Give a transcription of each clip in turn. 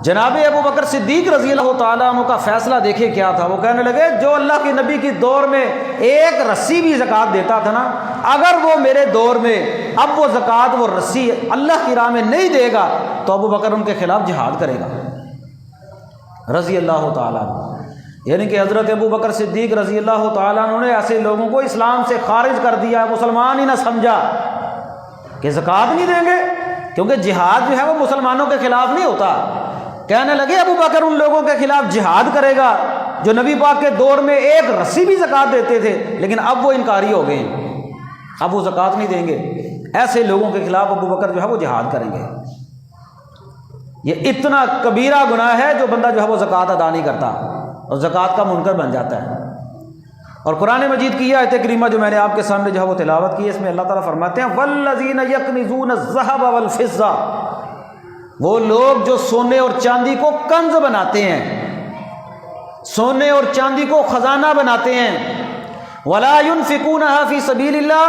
جناب ابو بکر صدیق رضی اللہ تعالیٰ عنہ کا فیصلہ دیکھے کیا تھا. وہ کہنے لگے جو اللہ کے نبی کی دور میں ایک رسی بھی زکوٰۃ دیتا تھا نا، اگر وہ میرے دور میں اب وہ زکوٰۃ وہ رسی اللہ کی راہ میں نہیں دے گا تو ابو بکر ان کے خلاف جہاد کرے گا رضی اللہ تعالیٰ عنہ. یعنی کہ حضرت ابو بکر صدیق رضی اللہ تعالیٰ عنہ نے ایسے لوگوں کو اسلام سے خارج کر دیا، مسلمان ہی نہ سمجھا کہ زکوٰۃ نہیں دیں گے، کیونکہ جہاد جو ہے وہ مسلمانوں کے خلاف نہیں ہوتا. کہنے لگے ابو بکر ان لوگوں کے خلاف جہاد کرے گا جو نبی پاک کے دور میں ایک رسی بھی زکوٰۃ دیتے تھے، لیکن اب وہ انکاری ہو گئے، اب وہ زکوٰۃ نہیں دیں گے. ایسے لوگوں کے خلاف ابو بکر جو ہے وہ جہاد کریں گے. یہ اتنا کبیرہ گناہ ہے جو بندہ جو ہے وہ زکوٰۃ ادا نہیں کرتا اور زکوٰۃ کا منکر بن جاتا ہے. اور قرآن مجید کی یہ آیت کریمہ جو میں نے آپ کے سامنے جو ہے وہ تلاوت کی ہے، اس میں اللہ تعالیٰ فرماتے ہیں والذین یکنزون الذھب والفضہ، وہ لوگ جو سونے اور چاندی کو کنز بناتے ہیں، سونے اور چاندی کو خزانہ بناتے ہیں، ولا ينفقونها فی سبیل اللہ،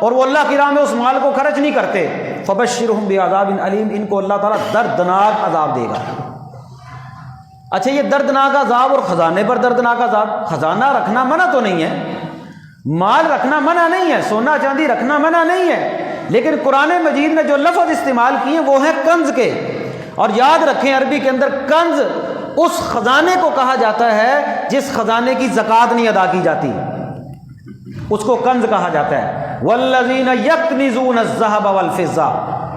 اور وہ اللہ کی راہ میں اس مال کو خرچ نہیں کرتے، فبشرہم بعذاب علیم، ان کو اللہ تعالیٰ دردناک عذاب دے گا. اچھا یہ دردناک عذاب اور خزانے پر دردناک عذاب. خزانہ رکھنا منع تو نہیں ہے، مال رکھنا منع نہیں ہے، سونا چاندی رکھنا منع نہیں ہے، لیکن قرآن مجید نے جو لفظ استعمال کیے وہ ہیں کنز کے. اور یاد رکھیں عربی کے اندر کنز اس خزانے کو کہا جاتا ہے جس خزانے کی زکوٰۃ نہیں ادا کی جاتی، اس کو کنز کہا جاتا ہے. والذین یکنزون الذھب والفضہ،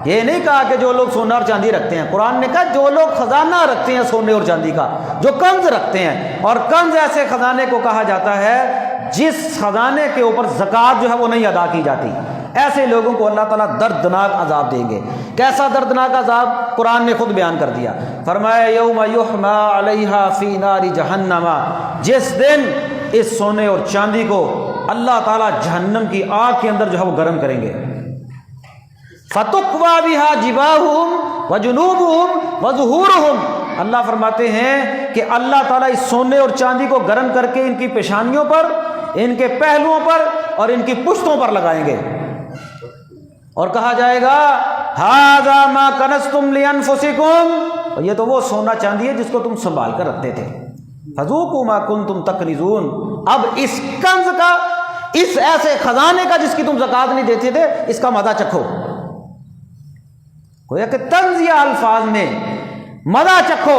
یہ نہیں کہا کہ جو لوگ سونا اور چاندی رکھتے ہیں، قرآن نے کہا جو لوگ خزانہ رکھتے ہیں سونے اور چاندی کا، جو کنز رکھتے ہیں. اور کنز ایسے خزانے کو کہا جاتا ہے جس خزانے کے اوپر زکوٰۃ جو ہے وہ نہیں ادا کی جاتی. ایسے لوگوں کو اللہ تعالیٰ دردناک عذاب دیں گے. کیسا دردناک عذاب؟ قرآن نے خود بیان کر دیا. فرمایا یوم یحمى علیہا فی نار جہنم، جس دن اس سونے اور چاندی کو اللہ تعالیٰ جہنم کی آگ کے اندر جو ہے وہ گرم کریں گے. فَتُقْوَى بِهَا جِبَاهُهُمْ وَجُنُوبُهُمْ وَظُهُورُهُمْ، اللہ فرماتے ہیں کہ اللہ تعالیٰ اس سونے اور چاندی کو گرم کر کے ان کی پیشانیوں پر، ان کے پہلوؤں پر اور ان کی پشتوں پر لگائیں گے، اور کہا جائے گا هَذَا مَا كَنَزْتُمْ لِأَنفُسِكُمْ، اور یہ تو وہ سونا چاندی ہے جس کو تم سنبھال کر رکھتے تھے. فَذُوقُوا مَا كُنتُمْ تَكْنِزُونَ، اب اس کنز کا، اس ایسے خزانے کا جس کی تم زکوٰۃ نہیں دیتے تھے، اس کا مزہ چکھو. گویا کہ طنزیہ الفاظ میں مزہ چکھو،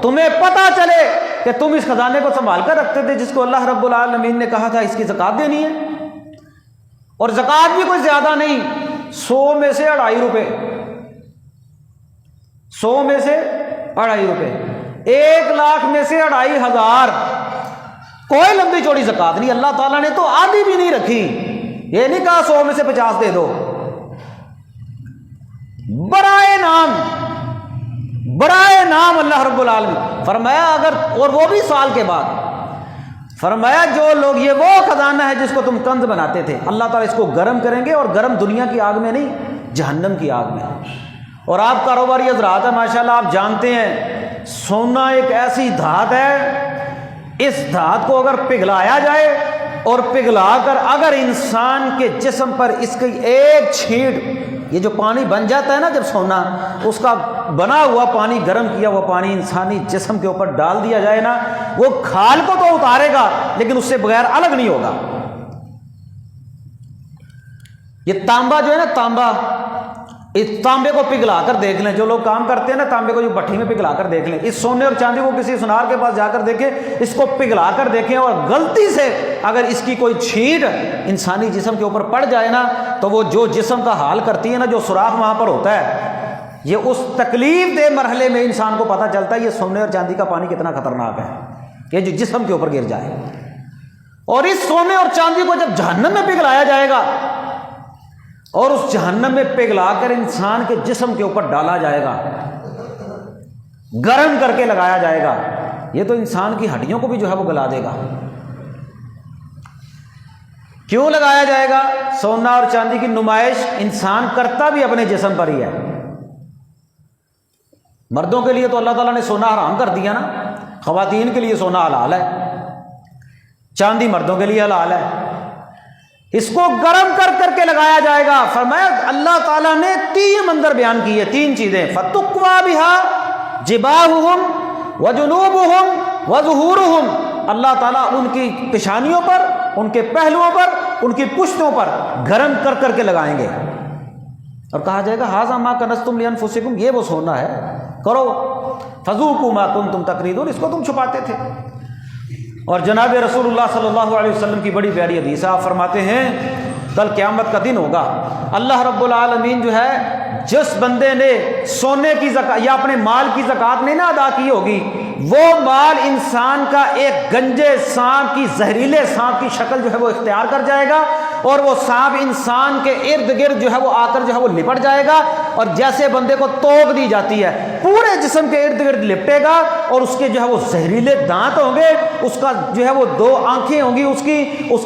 تمہیں پتہ چلے کہ تم اس خزانے کو سنبھال کر رکھتے تھے جس کو اللہ رب العالمین نے کہا تھا اس کی زکوٰۃ دینی ہے. اور زکوٰۃ بھی کوئی زیادہ نہیں، 100 میں سے 2.5 روپے، 100 میں سے 2.5 روپے، 1 لاکھ میں سے 2.5 ہزار. کوئی لمبی چوڑی زکوٰۃ نہیں. اللہ تعالیٰ نے تو آدھی بھی نہیں رکھی. یہ نہیں کہا 100 میں سے 50 دے دو. برائے نام اللہ رب العالمین فرمایا اگر، اور وہ بھی سال کے بعد، فرمایا جو لوگ، یہ وہ خزانہ ہے جس کو تم کنز بناتے تھے، اللہ تعالیٰ اس کو گرم کریں گے، اور گرم دنیا کی آگ میں نہیں، جہنم کی آگ میں. اور آپ کاروباری حضرات ہیں ماشاءاللہ، آپ جانتے ہیں سونا ایک ایسی دھات ہے، اس دھات کو اگر پگھلایا جائے اور پگھلا کر اگر انسان کے جسم پر اس کی ایک چھینٹ، یہ جو پانی بن جاتا ہے نا جب سونا، اس کا بنا ہوا پانی، گرم کیا ہوا پانی انسانی جسم کے اوپر ڈال دیا جائے نا، وہ کھال کو تو اتارے گا لیکن اس سے بغیر الگ نہیں ہوگا. یہ تانبا جو ہے نا، تانبا، اس تانبے کو پگھلا کر دیکھ لیں، جو لوگ کام کرتے ہیں نا تانبے کو جو بھٹی میں پگھلا کر دیکھ لیں، اس سونے اور چاندی کو کسی سونار کے پاس جا کر دیکھیں، اس کو پگھلا کر دیکھیں، اور غلطی سے اگر اس کی کوئی چھینٹ انسانی جسم کے اوپر پڑ جائے نا، تو وہ جو جسم کا حال کرتی ہے نا، جو سوراخ وہاں پر ہوتا ہے، یہ اس تکلیف دہ مرحلے میں انسان کو پتہ چلتا ہے یہ سونے اور چاندی کا پانی کتنا خطرناک ہے، یہ جو جسم کے اوپر گر جائے. اور اس سونے اور چاندی کو جب جہنم میں پگھلایا جائے گا اور اس جہنم میں پگھلا کر انسان کے جسم کے اوپر ڈالا جائے گا، گرم کر کے لگایا جائے گا، یہ تو انسان کی ہڈیوں کو بھی جو ہے وہ گلا دے گا. کیوں لگایا جائے گا؟ سونا اور چاندی کی نمائش انسان کرتا بھی اپنے جسم پر ہی ہے. مردوں کے لیے تو اللہ تعالیٰ نے سونا حرام کر دیا نا، خواتین کے لیے سونا حلال ہے، چاندی مردوں کے لیے حلال ہے. اس کو گرم کر کر کے لگایا جائے گا. فرمایا اللہ تعالیٰ نے 3 منظر بیان کیے، 3 چیزیں، فَتُقْوَى بِهَا جباہہم وجنوبہم وظہورہم، اللہ تعالیٰ ان کی پیشانیوں پر، ان کے پہلوؤں پر، ان کی پشتوں پر گرم کر کر کے لگائیں گے، اور کہا جائے گا ھذا ما کنزتم لانفسکم، یہ وہ سونا ہے، کرو فذوقوا ما کنتم تکریدون، اس کو تم چھپاتے تھے۔ اور جناب رسول اللہ صلی اللہ علیہ وسلم کی بڑی پیاری حدیث ہے، آپ فرماتے ہیں کل قیامت کا دن ہوگا، اللہ رب العالمین جو ہے جس بندے نے سونے کی زکات یا اپنے مال کی زکات نہیں نہ ادا کی ہوگی، وہ مال انسان کا ایک گنجے سانپ کی، زہریلے سانپ کی شکل جو ہے وہ اختیار کر جائے گا، اور وہ سانپ انسان کے ارد گرد جو ہے وہ آ کر جو ہے وہ لپٹ جائے گا، اور جیسے بندے کو توق دی جاتی ہے پورے جسم کے ارد گرد لپٹے گا، اور اس کے جو ہے وہ زہریلے دانت ہوں گے، اس کا جو ہے وہ 2 آنکھیں ہوں گی، اس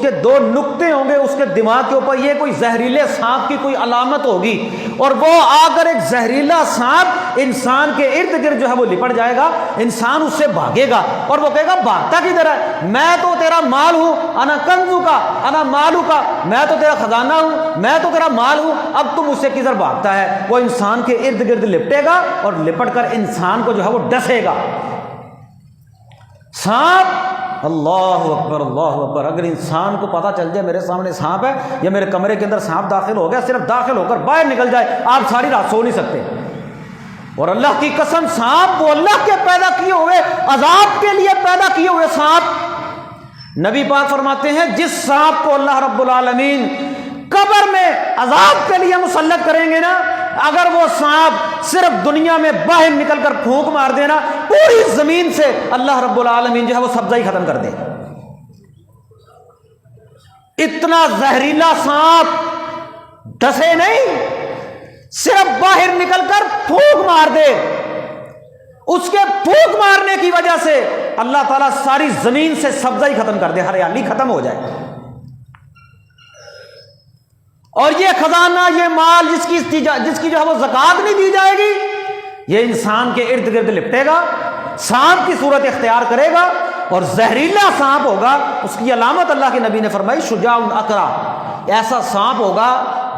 کے 2 نقطے ہوں گے اس کے دماغ کے اوپر، یہ کوئی زہریلے سانپ کی کوئی علامت ہوگی، اور وہ آ کر ایک زہریلا سانپ انسان کے ارد گرد جو ہے وہ لپٹ جائے گا، انسان اس سے بھاگے گا، اور وہ کہے گا بھاگتا کدھر ہے، میں تو تیرا مال ہوں، انا کنزو کا انا مالو کا، میں تو تیرا خزانہ ہوں، میں تو تیرا مال ہوں، اب تم مجھ سے کدھر بھاگتا ہے۔ وہ انسان کے ارد گرد لپٹے گا اور لپٹ کر انسان کو جو ہے وہ ڈسے گا۔ سانپ، اللہ اکبر اللہ اکبر، اگر انسان کو پتہ چل جائے میرے سامنے سانپ ہے یا میرے کمرے کے اندر سانپ داخل ہو گیا، صرف داخل ہو کر باہر نکل جائے، آپ ساری رات سو نہیں سکتے۔ اور اللہ کی قسم سانپ وہ اللہ کے پیدا کیے ہوئے، عذاب کے لیے پیدا کیے ہوئے سانپ، نبی پاک فرماتے ہیں جس سانپ کو اللہ رب العالمین قبر میں عذاب کے لیے مسلط کریں گے نا، اگر وہ سانپ صرف دنیا میں باہر نکل کر پھونک مار دینا، پوری زمین سے اللہ رب العالمین جو ہے وہ سبزہ ہی ختم کر دے۔ اتنا زہریلا سانپ ڈسے نہیں، صرف باہر نکل کر پھونک مار دے، اس کے پھونک مارنے کی وجہ سے اللہ تعالیٰ ساری زمین سے سبزہ ہی ختم کر دے، ہریالی ختم ہو جائے۔ اور یہ خزانہ، یہ مال جس کی جو ہے وہ زکوٰۃ نہیں دی جائے گی، یہ انسان کے ارد گرد لپٹے گا، سانپ کی صورت اختیار کرے گا، اور زہریلا سانپ ہوگا۔ اس کی علامت اللہ کے نبی نے فرمائی شجاع اقرا، ایسا سانپ ہوگا،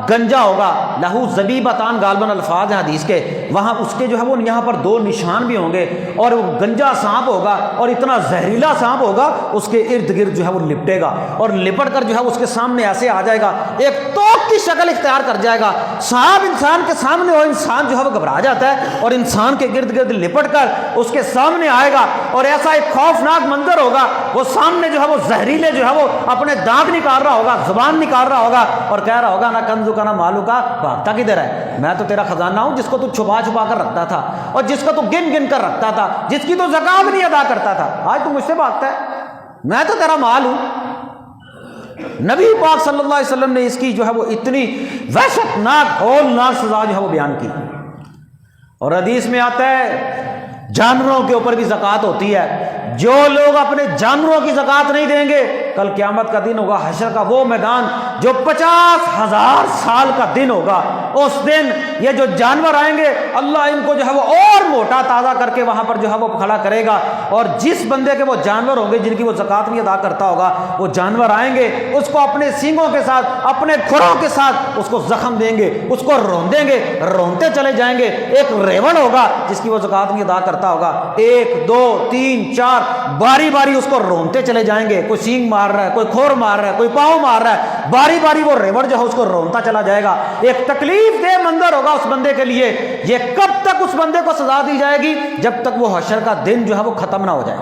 گنجا ہوگا، لہو زبیبتان غالباً الفاظ ہیں حدیث کے، وہاں اس کے جو ہے وہ یہاں پر 2 نشان بھی ہوں گے، اور وہ گنجا سانپ ہوگا اور اتنا زہریلا سانپ ہوگا، اس کے ارد گرد جو ہے وہ لپٹے گا، اور لپٹ کر جو ہے اس کے سامنے ایسے آ جائے گا، ایک توق کی شکل اختیار کر جائے گا۔ سانپ انسان کے سامنے ہو، انسان جو ہے وہ گھبرا جاتا ہے، اور انسان کے گرد گرد لپٹ کر اس کے سامنے آئے گا، اور ایسا ایک خوفناک منظر ہوگا، وہ سامنے جو ہے وہ زہریلے جو ہے وہ اپنے دانت نکال رہا ہوگا، زبان نکال رہا ہوگا، اور کہہ رہا ہوگا نہ کنزو کا نہ مالو کا، بھاگتا کدھر ہے، میں تو تیرا خزانہ ہوں جس کو تو چھپا چھپا کر رکھتا تھا، اور جس کو تو گن گن کر رکھتا تھا، جس کی تو زکات نہیں ادا کرتا تھا، آج تو مجھ سے بھاگتا ہے، میں تو تیرا مال ہوں۔ نبی پاک صلی اللہ علیہ وسلم نے اس کی جو ہے وہ اتنی وحشت ناک ہولناک سزا جو ہے وہ بیان کی۔ اور حدیث میں آتا ہے جانوروں کے اوپر بھی زکوٰۃ ہوتی ہے، جو لوگ اپنے جانوروں کی زکوٰۃ نہیں دیں گے، کل قیامت کا دن ہوگا، حشر کا وہ میدان جو 50,000 سال کا دن ہوگا، اس دن یہ جو جانور آئیں گے اللہ ان کو جو ہے وہ اور موٹا تازہ کر کے وہاں پر جو ہے وہ کھڑا کرے گا، اور جس بندے کے وہ جانور ہوں گے جن کی وہ زکوٰۃ نہیں ادا کرتا ہوگا، وہ جانور آئیں گے اس کو اپنے سینگوں کے ساتھ، اپنے کھروں کے ساتھ اس کو زخم دیں گے، اس کو روندیں گے، رونتے چلے جائیں گے۔ ایک ریوڑ ہوگا جس کی وہ زکوٰۃ نہیں ادا کرتا ہوگا، 1 2 3 4 باری باری اس کو رونتے چلے جائیں گے، کوئی سینگ مار رہا ہے، کوئی کھور مار رہا ہے، کوئی پاؤں مار رہا ہے، باری باری وہ ریوڑ جو ہے اس کو رونتا چلا جائے گا۔ ایک تکلیف دہ منظر ہوگا اس بندے کے لیے۔ یہ کب تک اس بندے کو سزا دی جائے گی؟ جب تک وہ حشر کا دن جو ہے وہ ختم نہ ہو جائے۔